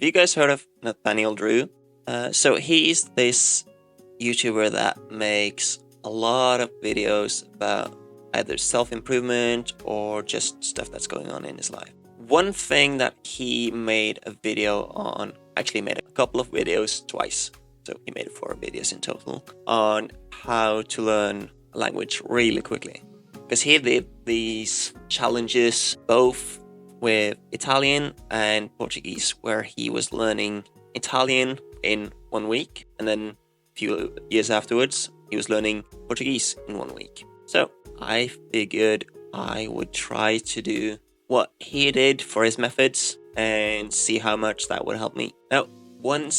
you guys heard of Nathaniel Drew? So he's this YouTuber that makes a lot of videos about either self-improvement or just stuff that's going on in his life. One thing that he made a video on, actually made a couple of videos twice, so he made 4 videos in total, on how to learn a language really quickly. Because he did these challenges both with Italian and Portuguese, where he was learning Italian in 1 week, and then a few years afterwards, he was learning Portuguese in 1 week. So I figured I would try to do what he did for his methods and see how much that would help me. Now, when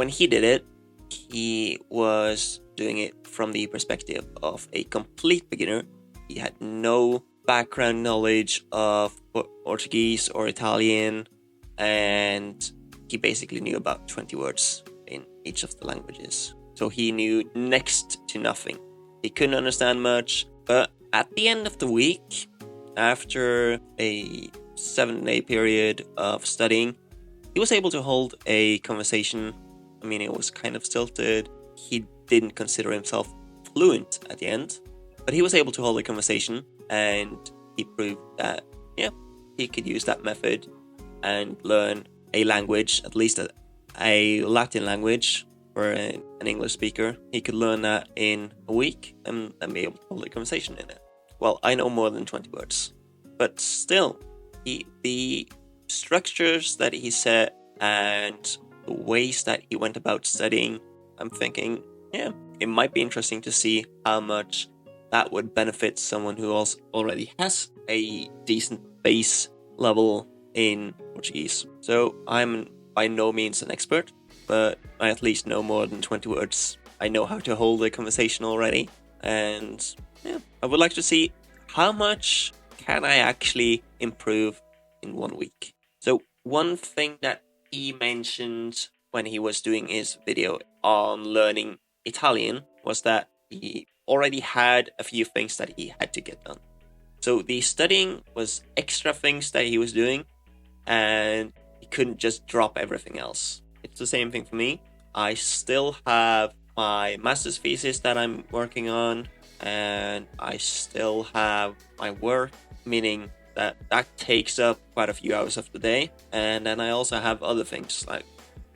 he did it, he was doing it from the perspective of a complete beginner. He had no background knowledge of Portuguese or Italian, and he basically knew about 20 words in each of the languages. So he knew next to nothing. He couldn't understand much, but at the end of the week, after a 7-day period of studying, he was able to hold a conversation. I mean, it was kind of stilted. He didn't consider himself fluent at the end, but he was able to hold a conversation, and he proved that, he could use that method and learn a language, at least a Latin language for an English speaker. He could learn that in a week and be able to hold a conversation in it. Well, I know more than 20 words, but still, the structures that he set and the ways that he went about studying, I'm thinking, it might be interesting to see how much that would benefit someone who also already has a decent base level in Portuguese. So I'm by no means an expert, but I at least know more than 20 words. I know how to hold a conversation already, and I would like to see how much can I actually improve in 1 week. So one thing that he mentioned when he was doing his video on learning Italian was that he already had a few things that he had to get done. So the studying was extra things that he was doing, and he couldn't just drop everything else. It's the same thing for me. I still have my master's thesis that I'm working on, and I still have my work, meaning that takes up quite a few hours of the day. And then I also have other things, like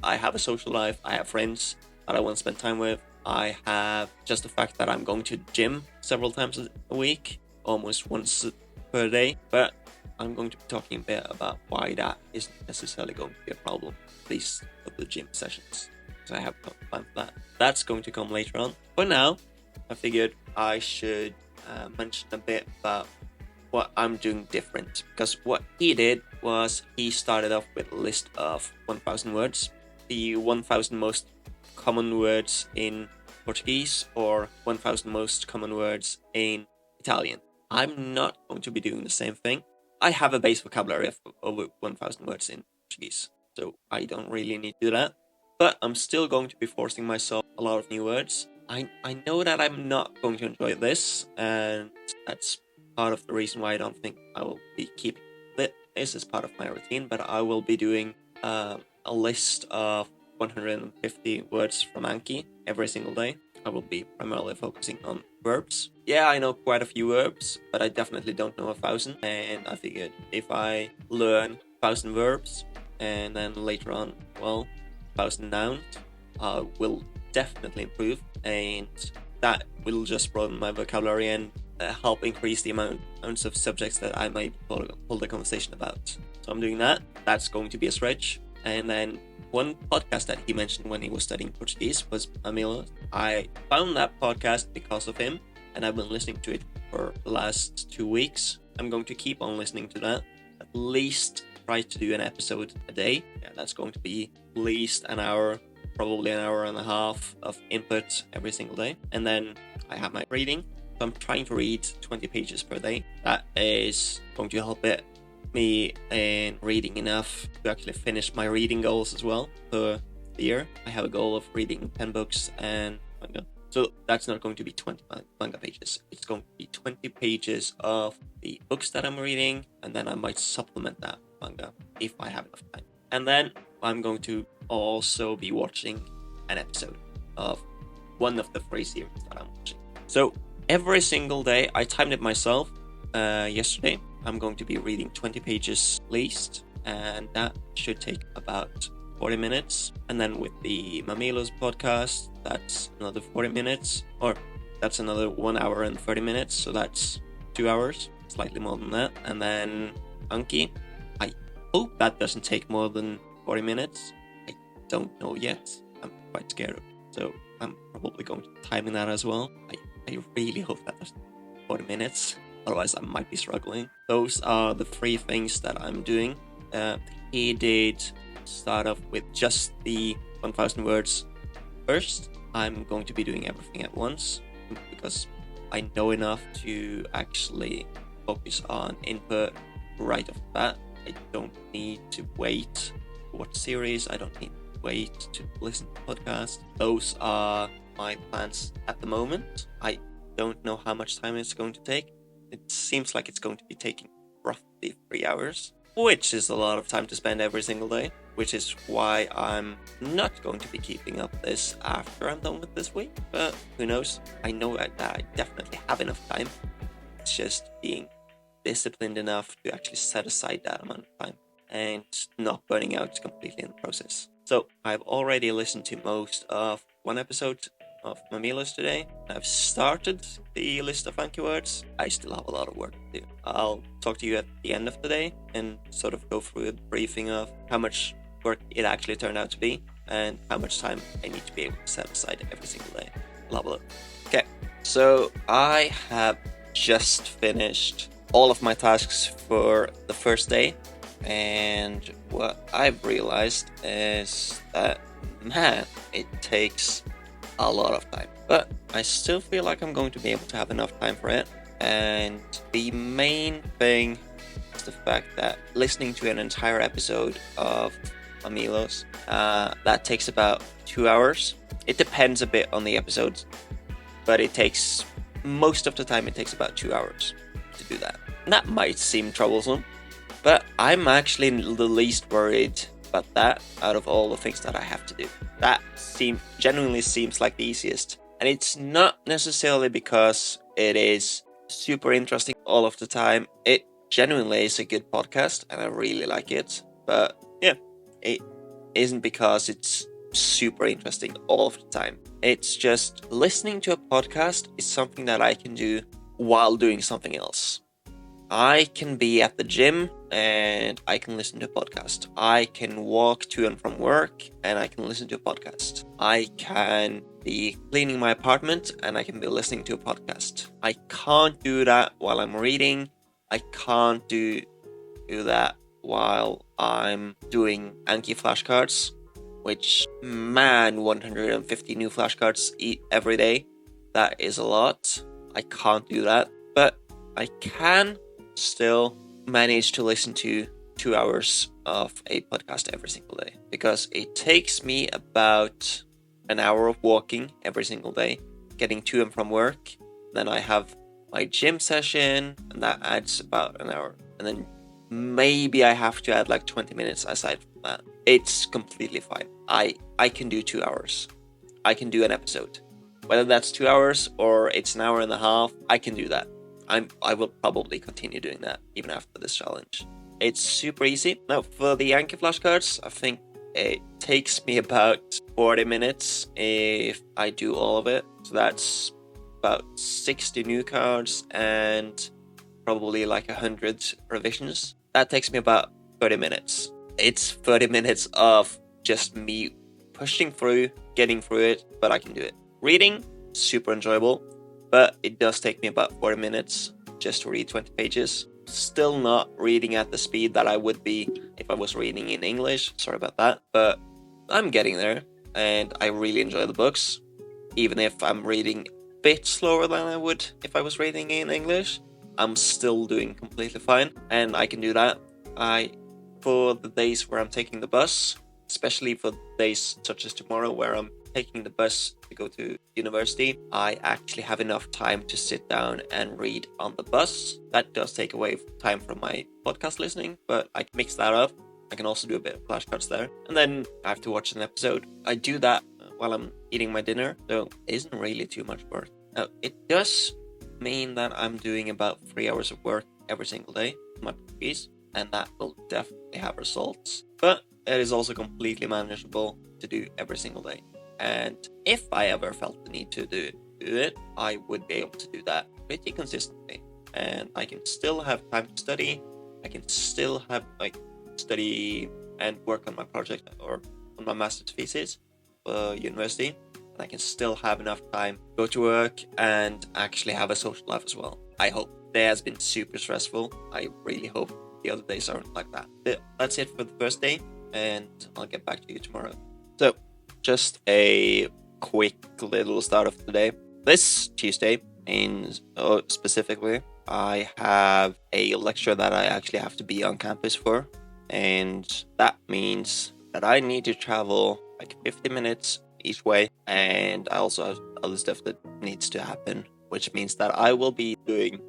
I have a social life, I have friends that I want to spend time with. I have just the fact that I'm going to gym several times a week, almost once per day. But I'm going to be talking a bit about why that isn't necessarily going to be a problem, at least for the gym sessions, because I have time for that. That's going to come later on. For now, I figured I should mention a bit about what I'm doing different, because what he did was he started off with a list of 1,000 words, the 1,000 most common words in Portuguese or 1,000 most common words in Italian. I'm not going to be doing the same thing. I have a base vocabulary of over 1,000 words in Portuguese, so I don't really need to do that. But I'm still going to be forcing myself a lot of new words. I know that I'm not going to enjoy this, and that's part of the reason why I don't think I will be keeping this as part of my routine, but I will be doing a list of 150 words from Anki every single day. I will be primarily focusing on verbs. Yeah, I know quite a few verbs, but I definitely don't know 1,000. And I figured if I learn 1,000 verbs and then later on, 1,000 nouns, I will definitely improve. And that will just broaden my vocabulary and help increase the amounts of subjects that I might hold a conversation about. So I'm doing that. That's going to be a stretch. And then one podcast that he mentioned when he was studying Portuguese was Amilo. I found that podcast because of him, and I've been listening to it for the last 2 weeks. I'm going to keep on listening to that. At least try to do an episode a day. Yeah, that's going to be at least an hour, probably an hour and a half of input every single day. And then I have my reading. So I'm trying to read 20 pages per day. That is going to help me in reading enough to actually finish my reading goals as well for the year. I have a goal of reading 10 books and manga. So that's not going to be 20 manga pages. It's going to be 20 pages of the books that I'm reading, and then I might supplement that manga if I have enough time. And then I'm going to also be watching an episode of one of the 3 series that I'm watching. So every single day, I timed it myself yesterday. I'm going to be reading 20 pages least, and that should take about 40 minutes. And then with the Mamilos podcast, that's another 40 minutes, or that's another 1 hour and 30 minutes. So that's 2 hours, slightly more than that. And then Anki, I hope that doesn't take more than 40 minutes. I don't know yet. I'm quite scared of it. So I'm probably going to time that as well. I really hope that doesn't take 40 minutes. Otherwise, I might be struggling. Those are the 3 things that I'm doing. He did start off with just the 1,000 words first. I'm going to be doing everything at once because I know enough to actually focus on input right off the bat. I don't need to wait to watch series. I don't need to wait to listen to podcasts. Those are my plans at the moment. I don't know how much time it's going to take. It seems like it's going to be taking roughly 3 hours, which is a lot of time to spend every single day, which is why I'm not going to be keeping up this after I'm done with this week. But who knows? I know that I definitely have enough time. It's just being disciplined enough to actually set aside that amount of time and not burning out completely in the process. So I've already listened to most of one episode of Mamilos today. I've started the list of Anki words. I still have a lot of work to do. I'll talk to you at the end of the day and sort of go through a briefing of how much work it actually turned out to be and how much time I need to be able to set aside every single day. I'll have a look. Okay, so I have just finished all of my tasks for the first day, and what I've realized is that, man, it takes a lot of time, but I still feel like I'm going to be able to have enough time for it. And the main thing is the fact that listening to an entire episode of Mamilos, that takes about 2 hours. It depends a bit on the episodes, but it takes, most of the time it takes about 2 hours to do that. And that might seem troublesome, but I'm actually the least worried about that out of all the things that I have to do. That genuinely seems like the easiest. And it's not necessarily because it is super interesting all of the time. It genuinely is a good podcast and I really like it. But yeah, it isn't because it's super interesting all of the time. It's just listening to a podcast is something that I can do while doing something else. I can be at the gym and I can listen to a podcast. I can walk to and from work and I can listen to a podcast. I can be cleaning my apartment and I can be listening to a podcast. I can't do that while I'm reading. I can't do that while I'm doing Anki flashcards, which, man, 150 new flashcards every day. That is a lot. I can't do that, but I can still manage to listen to 2 hours of a podcast every single day, because it takes me about an hour of walking every single day, getting to and from work. Then I have my gym session, and that adds about an hour. And then maybe I have to add like 20 minutes aside from that. It's completely fine. I can do 2 hours. I can do an episode. Whether that's 2 hours or it's an hour and a half, I can do that. I will probably continue doing that even after this challenge. It's super easy. Now, for the Anki flashcards, I think it takes me about 40 minutes if I do all of it. So that's about 60 new cards and probably like 100 revisions. That takes me about 30 minutes. It's 30 minutes of just me pushing through, getting through it, but I can do it. Reading, super enjoyable, but it does take me about 40 minutes just to read 20 pages. Still not reading at the speed that I would be if I was reading in English. Sorry about that, but I'm getting there, and I really enjoy the books, even if I'm reading a bit slower than I would if I was reading in English. I'm still doing completely fine, and I can do that. For the days where I'm taking the bus, especially for days such as tomorrow where I'm taking the bus to go to university, I actually have enough time to sit down and read on the bus. That does take away time from my podcast listening, but I can mix that up. I can also do a bit of flashcards there. And then I have to watch an episode. I do that while I'm eating my dinner, so it isn't really too much work. Now, it does mean that I'm doing about 3 hours of work every single day on my piece, and that will definitely have results. But it is also completely manageable to do every single day. And if I ever felt the need to do it, I would be able to do that pretty consistently. And I can still have time to study. I can still have study and work on my project or on my master's thesis for university. And I can still have enough time to go to work and actually have a social life as well. I hope. Today has been super stressful. I really hope the other days aren't like that. But that's it for the first day, and I'll get back to you tomorrow. So, just a quick little start of the day. This Tuesday, specifically, I have a lecture that I actually have to be on campus for, and that means that I need to travel 50 minutes each way, and I also have other stuff that needs to happen, which means that I will be doing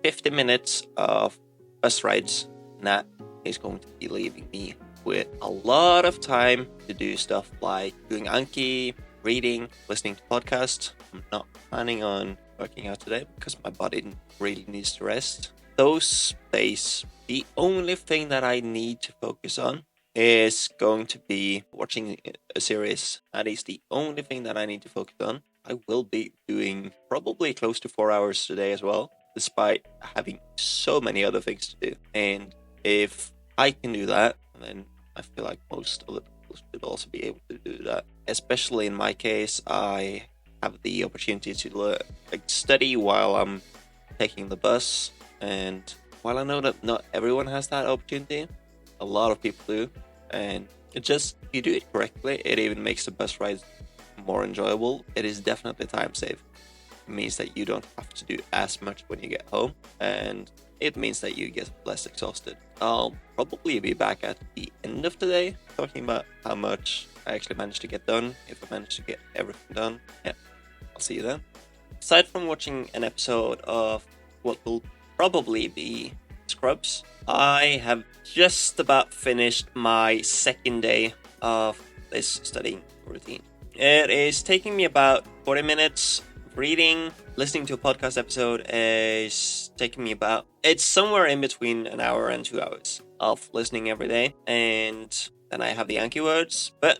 50 minutes of bus rides, and that is going to be leaving me with a lot of time to do stuff like doing Anki, reading, listening to podcasts. I'm not planning on working out today because my body really needs to rest. Those days, the only thing that I need to focus on is going to be watching a series. That is the only thing that I need to focus on. I will be doing probably close to 4 hours today as well, despite having so many other things to do. And if I can do that, then I feel like most of the people should also be able to do that. Especially in my case, I have the opportunity to study while I'm taking the bus. And while I know that not everyone has that opportunity, a lot of people do. And if you do it correctly, it even makes the bus ride more enjoyable. It is definitely time saving. It means that you don't have to do as much when you get home, and it means that you get less exhausted. I'll probably be back at the end of the day talking about how much I actually managed to get done, if I managed to get everything done. Yeah, I'll see you then. Aside from watching an episode of what will probably be Scrubs, I have just about finished my second day of this studying routine. It is taking me about 40 minutes. Reading, listening to a podcast episode is taking me it's somewhere in between an hour and 2 hours of listening every day. And then I have the Anki words. But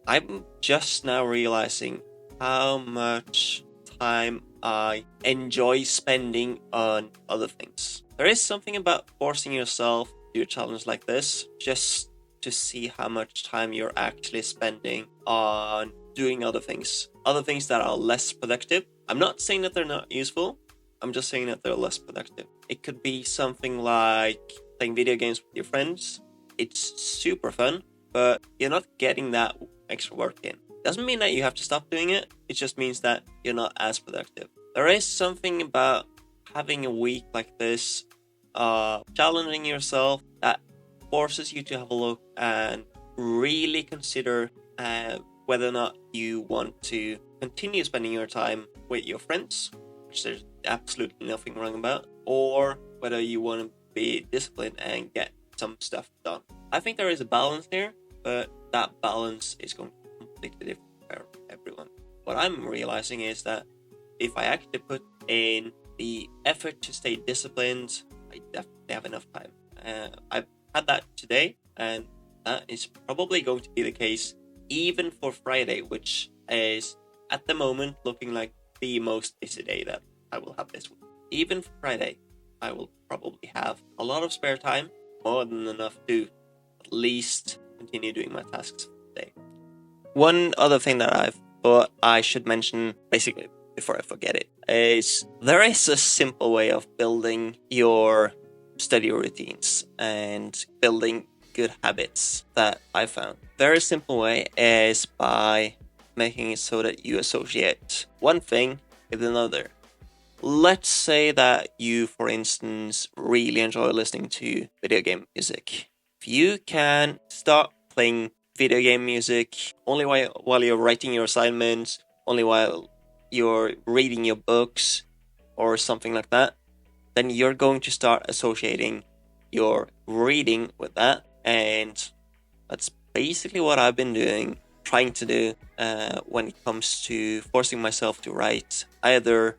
I'm just now realizing how much time I enjoy spending on other things. There is something about forcing yourself to do a challenge like this, just to see how much time you're actually spending on doing other things that are less productive. I'm not saying that they're not useful, I'm just saying that they're less productive. It could be something like playing video games with your friends. It's super fun, but you're not getting that extra work in. Doesn't mean that you have to stop doing it, it just means that you're not as productive. There is something about having a week like this, challenging yourself, that forces you to have a look and really consider whether or not you want to continue spending your time with your friends, which there's absolutely nothing wrong about, or whether you want to be disciplined and get some stuff done. I think there is a balance here, but that balance is going to be completely different for everyone. What I'm realizing is that if I actually put in the effort to stay disciplined, I definitely have enough time. I've had that today, and that is probably going to be the case even for Friday, which is at the moment looking like the most busy day that I will have this week. Even for Friday, I will probably have a lot of spare time, more than enough to at least continue doing my tasks for the day. One other thing that I thought I should mention, basically before I forget it, is there is a simple way of building your study routines and building good habits that I found. Very simple way is by making it so that you associate one thing with another. Let's say that you, for instance, really enjoy listening to video game music. If you can start playing video game music only while you're writing your assignments, only while you're reading your books or something like that, then you're going to start associating your reading with that, And that's basically what I've been trying to do when it comes to forcing myself to write either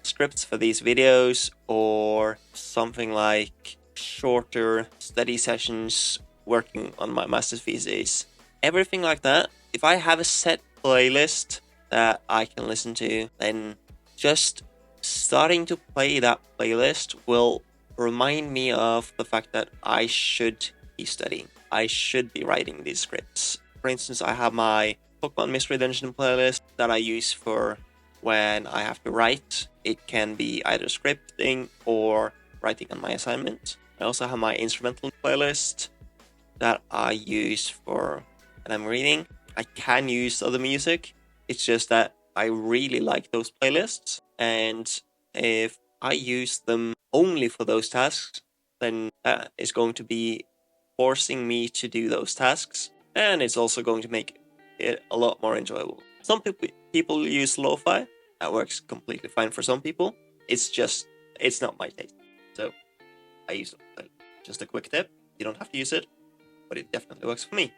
scripts for these videos or something like shorter study sessions working on my master's thesis. Everything like that. If I have a set playlist that I can listen to, then just starting to play that playlist will remind me of the fact that I should be studying. I should be writing these scripts. For instance, I have my Pokemon Mystery Dungeon playlist that I use for when I have to write. It can be either scripting or writing on my assignment. I also have my instrumental playlist that I use for when I'm reading. I can use other music. It's just that I really like those playlists. And if I use them only for those tasks, then that is going to be forcing me to do those tasks. And it's also going to make it a lot more enjoyable. Some people use lo-fi. That works completely fine for some people. It's not my taste. So I use it. Just a quick tip. You don't have to use it, but it definitely works for me.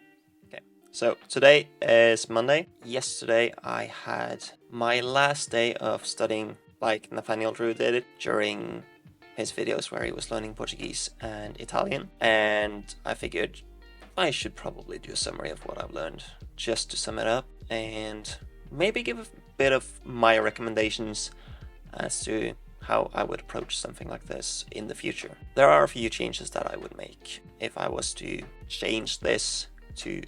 Okay, so today is Monday. Yesterday I had my last day of studying like Nathaniel Drew did it during his videos where he was learning Portuguese and Italian. And I figured I should probably do a summary of what I've learned just to sum it up and maybe give a bit of my recommendations as to how I would approach something like this in the future. There are a few changes that I would make if I was to change this to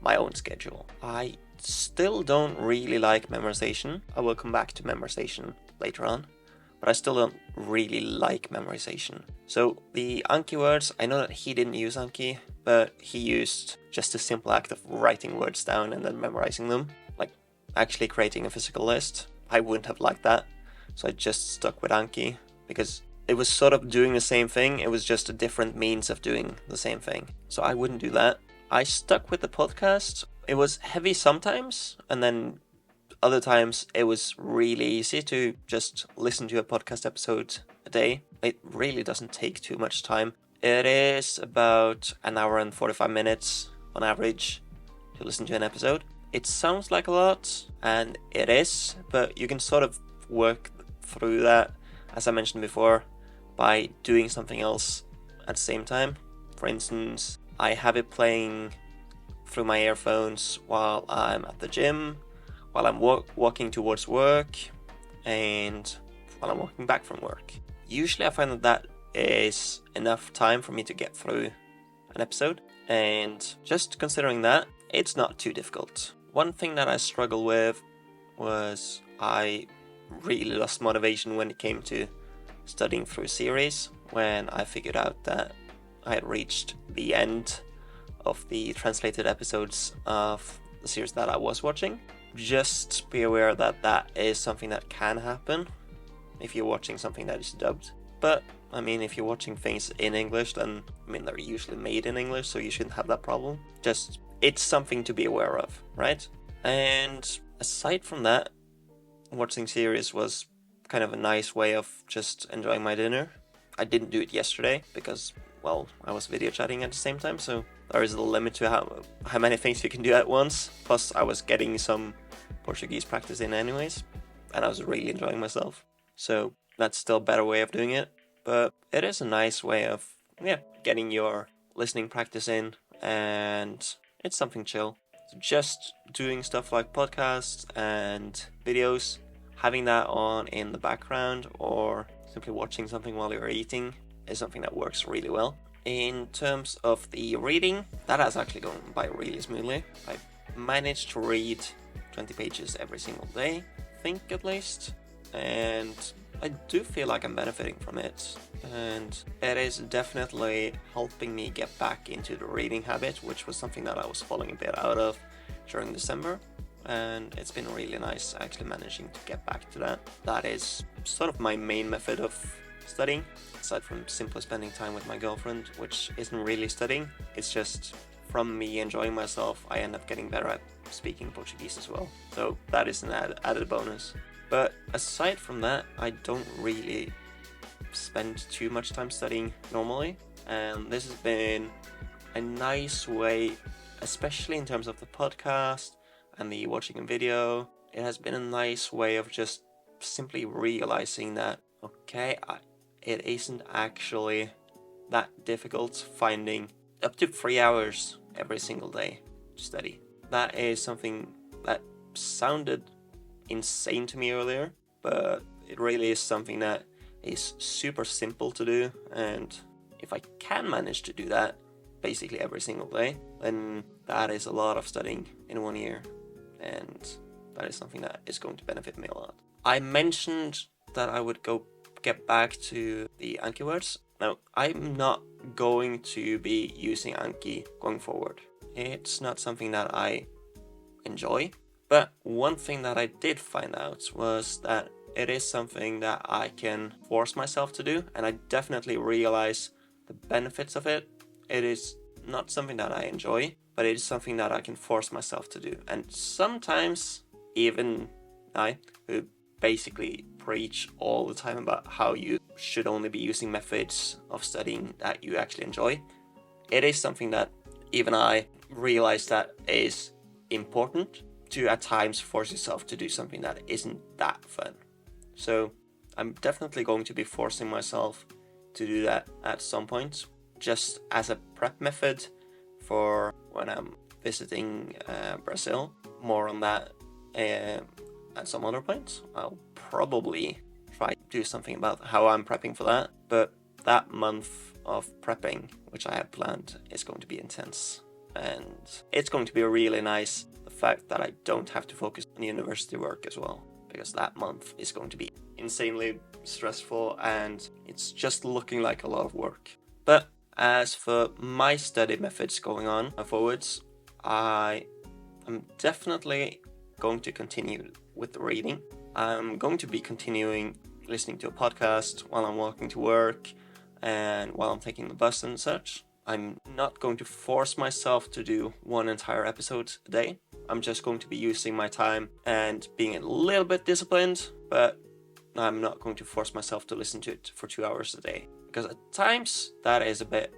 my own schedule. I still don't really like memorization. I will come back to memorization later on, but I still don't really like memorization. So the Anki words, I know that he didn't use Anki, but he used just a simple act of writing words down and then memorizing them, like actually creating a physical list. I wouldn't have liked that, so I just stuck with Anki because it was sort of doing the same thing. It was just a different means of doing the same thing. So I wouldn't do that. I stuck with the podcast. It was heavy sometimes, and then other times it was really easy to just listen to a podcast episode a day. It really doesn't take too much time. It is about an hour and 45 minutes on average to listen to an episode. It sounds like a lot, and it is, but you can sort of work through that, as I mentioned before, by doing something else at the same time. For instance, I have it playing through my earphones while I'm at the gym, while I'm walking towards work, and while I'm walking back from work. Usually I find that is enough time for me to get through an episode, and just considering that, it's not too difficult. One thing that I struggled with was I really lost motivation when it came to studying through a series, when I figured out that I had reached the end of the translated episodes of the series that I was watching. Just be aware that that is something that can happen if you're watching something that is dubbed. But, I mean, if you're watching things in English, then, I mean, they're usually made in English, so you shouldn't have that problem. Just, it's something to be aware of, right? And aside from that, watching series was kind of a nice way of just enjoying my dinner. I didn't do it yesterday because, well, I was video chatting at the same time, so there is a limit to how many things you can do at once. Plus, I was getting some Portuguese practice in anyways, and I was really enjoying myself. So that's still a better way of doing it, but it is a nice way of, getting your listening practice in, and it's something chill. So just doing stuff like podcasts and videos, having that on in the background, or simply watching something while you're eating is something that works really well. In terms of the reading, that has actually gone by really smoothly. I've managed to read 20 pages every single day, I think at least, and I do feel like I'm benefiting from it, and it is definitely helping me get back into the reading habit, which was something that I was falling a bit out of during December, and it's been really nice actually managing to get back to that. That is sort of my main method of studying, aside from simply spending time with my girlfriend, which isn't really studying. It's just from me enjoying myself, I end up getting better at speaking Portuguese as well. So that is an added bonus. But aside from that, I don't really spend too much time studying normally, and this has been a nice way, especially in terms of the podcast and the watching a video. It has been a nice way of just simply realizing that, okay, it isn't actually that difficult finding up to 3 hours every single day to study. That is something that sounded insane to me earlier, but it really is something that is super simple to do, and if I can manage to do that basically every single day, then that is a lot of studying in 1 year, and that is something that is going to benefit me a lot. I mentioned that I would get back to the Anki words. Now, I'm not going to be using Anki going forward. It's not something that I enjoy, but one thing that I did find out was that it is something that I can force myself to do, and I definitely realize the benefits of it. It is not something that I enjoy, but it is something that I can force myself to do. And sometimes, even I, who basically preach all the time about how you should only be using methods of studying that you actually enjoy, it is something that even I realize that is important to at times force yourself to do something that isn't that fun. So I'm definitely going to be forcing myself to do that at some point, just as a prep method for when I'm visiting Brazil. More on that at some other point. I'll probably try to do something about how I'm prepping for that, but that month of prepping, which I have planned, is going to be intense. And it's going to be really nice, the fact that I don't have to focus on university work as well, because that month is going to be insanely stressful and it's just looking like a lot of work. But as for my study methods going on forwards, I am definitely going to continue with the reading. I'm going to be continuing listening to a podcast while I'm walking to work and while I'm taking the bus and such. I'm not going to force myself to do one entire episode a day. I'm just going to be using my time and being a little bit disciplined, but I'm not going to force myself to listen to it for 2 hours a day, because at times that is a bit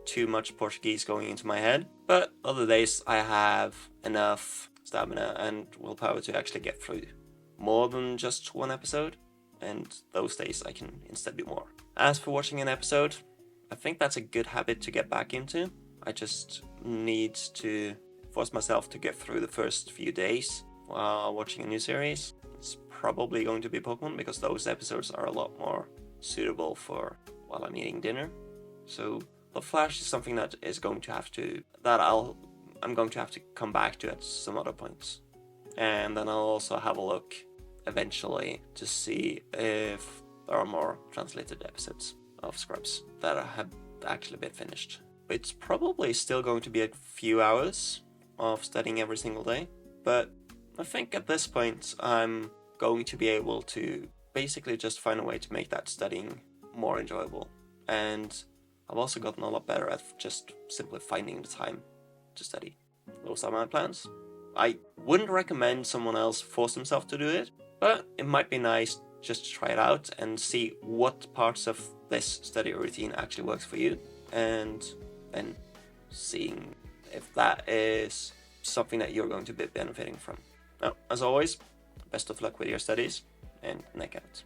too much Portuguese going into my head, but other days I have enough stamina and willpower to actually get through more than just one episode, and those days I can instead do more. As for watching an episode, I think that's a good habit to get back into. I just need to force myself to get through the first few days while watching a new series. It's probably going to be Pokemon, because those episodes are a lot more suitable for while I'm eating dinner. So The Flash is something that is going to have to, I'm going to have to come back to at some other points. And then I'll also have a look eventually to see if there are more translated episodes of Scrubs that have actually been finished. It's probably still going to be a few hours of studying every single day, but I think at this point I'm going to be able to basically just find a way to make that studying more enjoyable. And I've also gotten a lot better at just simply finding the time to study. Those are my plans. I wouldn't recommend someone else force themselves to do it, but it might be nice just to try it out and see what parts of this study routine actually works for you, and then seeing if that is something that you're going to be benefiting from. Now, as always, best of luck with your studies, and neck out.